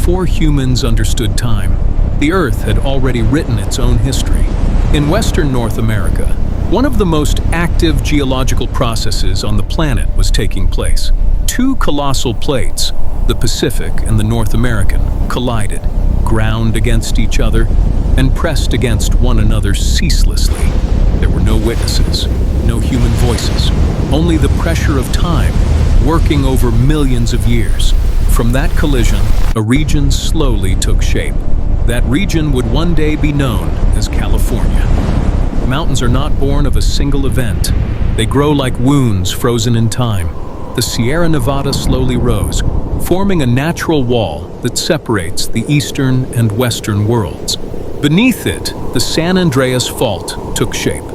before humans understood time, the Earth had already written its own history. In western North America, one of the most active geological processes on the planet was taking place. Two colossal plates, the Pacific and the North American, collided, ground against each other, and pressed against one another ceaselessly. There were no witnesses, no human voices, only the pressure of time, working over millions of years. From that collision, a region slowly took shape. That region would one day be known as California. Mountains are not born of a single event. They grow like wounds frozen in time. The Sierra Nevada slowly rose, forming a natural wall that separates the eastern and western worlds. Beneath it, the San Andreas Fault took shape,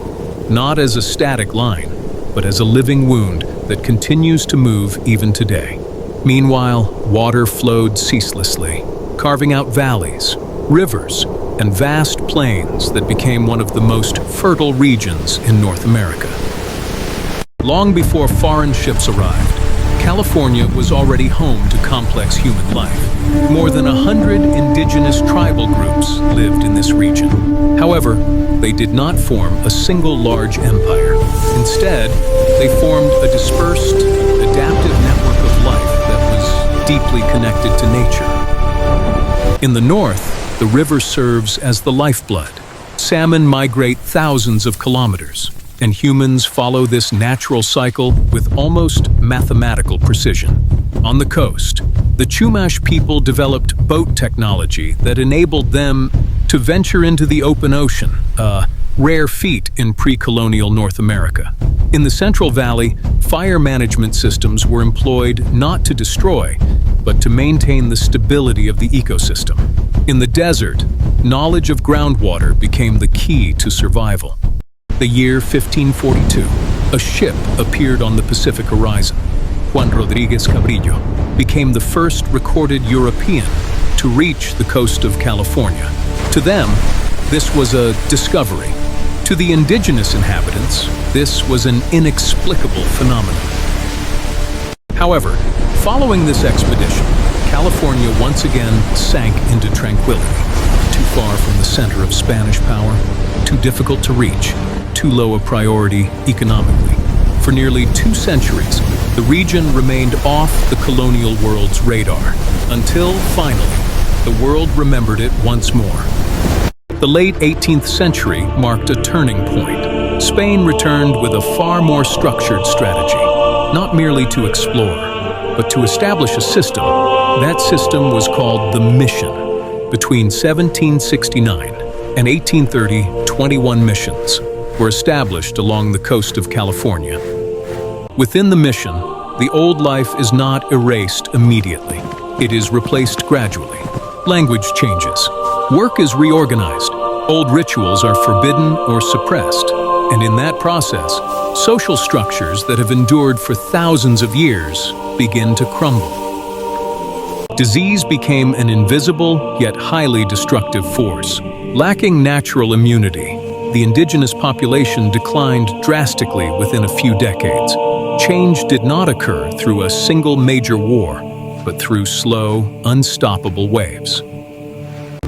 not as a static line, but as a living wound that continues to move even today. Meanwhile, water flowed ceaselessly, carving out valleys, rivers, and vast plains that became one of the most fertile regions in North America. Long before foreign ships arrived, California was already home to complex human life. More than 100 indigenous tribal groups lived in this region. However, they did not form a single large empire. Instead, they formed a dispersed, adaptive network of life that was deeply connected to nature. In the north, the river serves as the lifeblood. Salmon migrate thousands of kilometers, and humans follow this natural cycle with almost mathematical precision. On the coast, the Chumash people developed boat technology that enabled them to venture into the open ocean, a rare feat in pre-colonial North America. In the Central Valley, fire management systems were employed not to destroy, but to maintain the stability of the ecosystem. In the desert, knowledge of groundwater became the key to survival. The year 1542, a ship appeared on the Pacific horizon. Juan Rodriguez Cabrillo became the first recorded European to reach the coast of California. To them, this was a discovery. To the indigenous inhabitants, this was an inexplicable phenomenon. However, following this expedition, California once again sank into tranquility. Too far from the center of Spanish power, too difficult to reach, too low a priority economically. For nearly 2 centuries, the region remained off the colonial world's radar, until finally, the world remembered it once more. The late 18th century marked a turning point. Spain returned with a far more structured strategy, not merely to explore, but to establish a system. That system was called the Mission. Between 1769 and 1830, 21 missions were established along the coast of California. Within the mission, the old life is not erased immediately. It is replaced gradually. Language changes. Work is reorganized. Old rituals are forbidden or suppressed. And in that process, social structures that have endured for thousands of years begin to crumble. Disease became an invisible yet highly destructive force. Lacking natural immunity, the indigenous population declined drastically within a few decades. Change did not occur through a single major war, but through slow, unstoppable waves.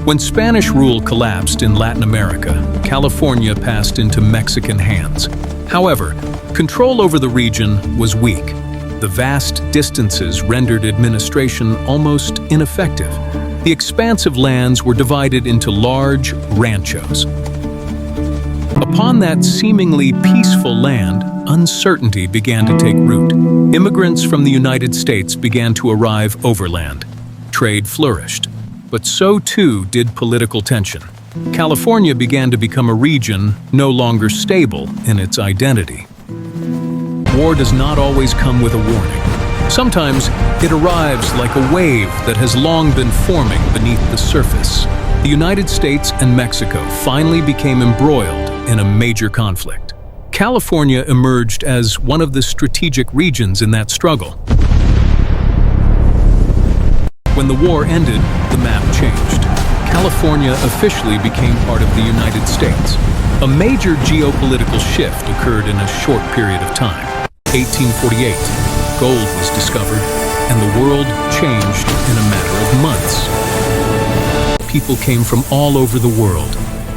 When Spanish rule collapsed in Latin America, California passed into Mexican hands. However, control over the region was weak. The vast distances rendered administration almost ineffective. The expansive lands were divided into large ranchos. Upon that seemingly peaceful land, uncertainty began to take root. Immigrants from the United States began to arrive overland. Trade flourished, but so too did political tension. California began to become a region no longer stable in its identity. War does not always come with a warning. Sometimes it arrives like a wave that has long been forming beneath the surface. The United States and Mexico finally became embroiled in a major conflict. California emerged as one of the strategic regions in that struggle. When the war ended, the map changed. California officially became part of the United States. A major geopolitical shift occurred in a short period of time. 1848, gold was discovered, and the world changed in a matter of months. people came from all over the world.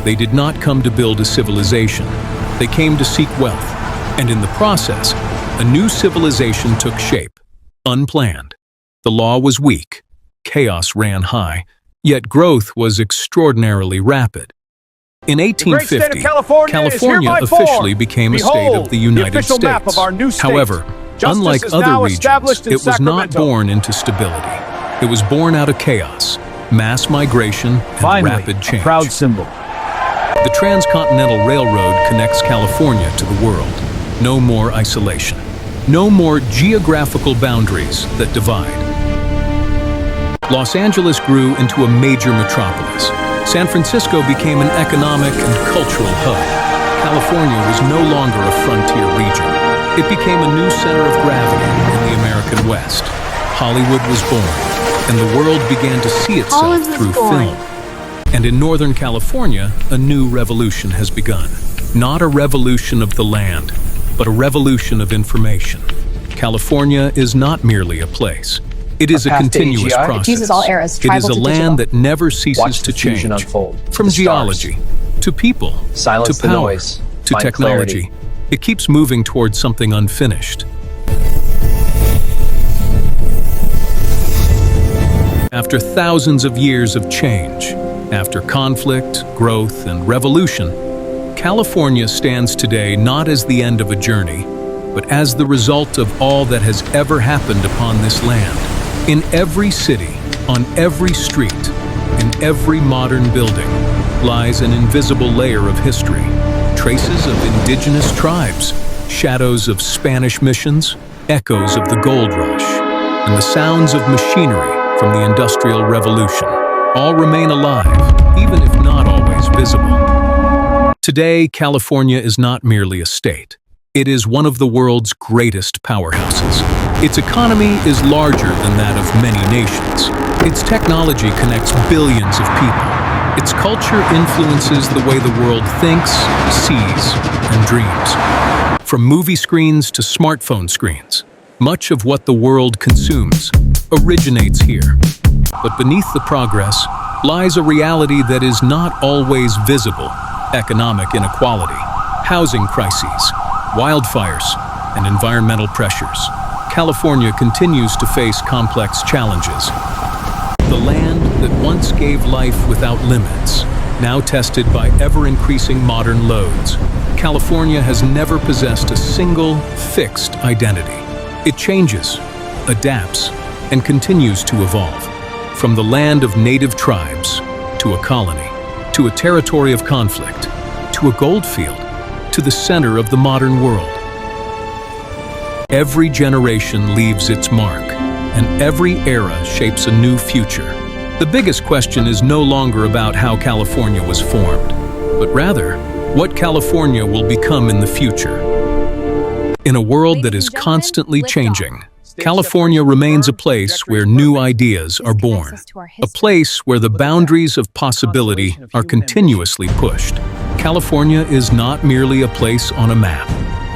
They did not come to build a civilization. They came to seek wealth. And in the process, a new civilization took shape, unplanned. The law was weak. Chaos ran high. Yet growth was extraordinarily rapid. In 1850, California officially became a state of the United States. However, unlike other regions, it was not born into stability. It was born out of chaos, mass migration, and rapid change. A proud symbol. The Transcontinental Railroad connects California to the world. No more isolation. No more geographical boundaries that divide. Los Angeles grew into a major metropolis. San Francisco became an economic and cultural hub. California was no longer a frontier region. It became a new center of gravity in the American West. Hollywood was born, and the world began to see itself through film. And in Northern California, a new revolution has begun. Not a revolution of the land, but a revolution of information. California is not merely a place. It is a continuous process. It uses all eras, It is a land that never ceases to change. From geology, to people, to power, to technology. It keeps moving towards something unfinished. After thousands of years of change, after conflict, growth, and revolution, California stands today not as the end of a journey, but as the result of all that has ever happened upon this land. In every city, on every street, in every modern building, lies an invisible layer of history. Traces of indigenous tribes, shadows of Spanish missions, echoes of the gold rush, and the sounds of machinery from the Industrial Revolution. All remain alive, even if not always visible. Today, California is not merely a state. It is one of the world's greatest powerhouses. Its economy is larger than that of many nations. Its technology connects billions of people. Its culture influences the way the world thinks, sees, and dreams. From movie screens to smartphone screens, much of what the world consumes originates here. But beneath the progress lies a reality that is not always visible: economic inequality, housing crises, wildfires, and environmental pressures. California continues to face complex challenges. The land that once gave life without limits, now tested by ever-increasing modern loads. California has never possessed a single, fixed identity. It changes, adapts, and continues to evolve. From the land of native tribes, to a colony, to a territory of conflict, to a gold field, to the center of the modern world. Every generation leaves its mark, and every era shapes a new future. The biggest question is no longer about how California was formed, but rather, what California will become in the future. In a world that is constantly changing, California remains a place where new ideas are born, a place where the boundaries of possibility are continuously pushed. California is not merely a place on a map.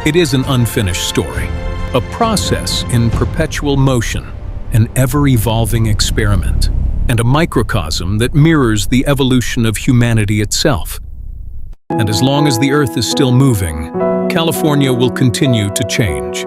It is an unfinished story, a process in perpetual motion, an ever-evolving experiment, and a microcosm that mirrors the evolution of humanity itself. And as long as the Earth is still moving, California will continue to change.